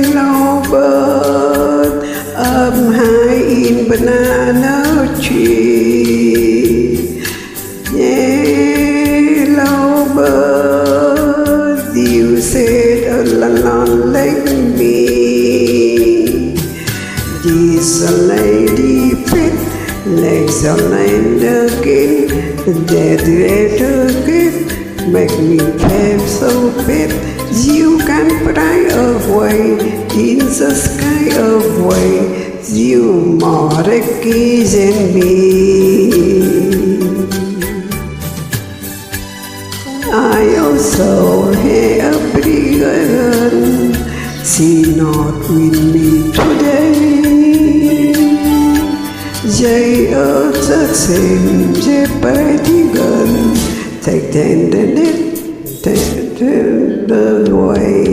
Yellow bird up high in banana tree. Yellow bird, you said a lot like me. This a lady fit, legs are lined again. That gift make me feel so bad. You can fly away in the sky away. You more lucky than me. I also have a pretty girl. She not with me today. They are the same pretty girl. Take the way.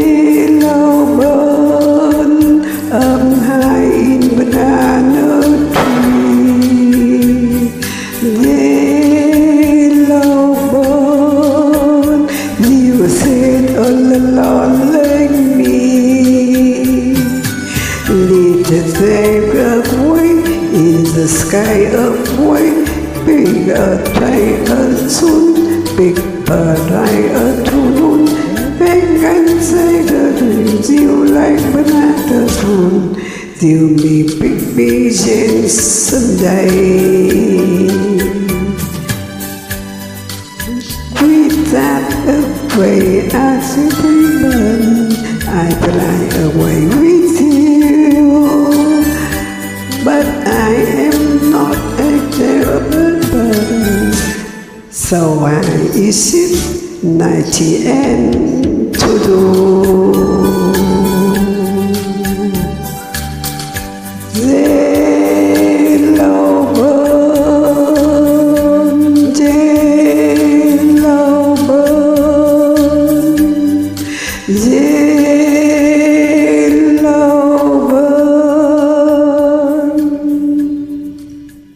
Yellow bird up high in banana tree. Yellow bird, you said all along like me. Little thing away in the sky away. Big try soon, big try soon. Big and say that you like banana soon. You be big visions someday. With that away as a dreamer, I fly away with you. But I am not a bird. So why is it 90 and to do?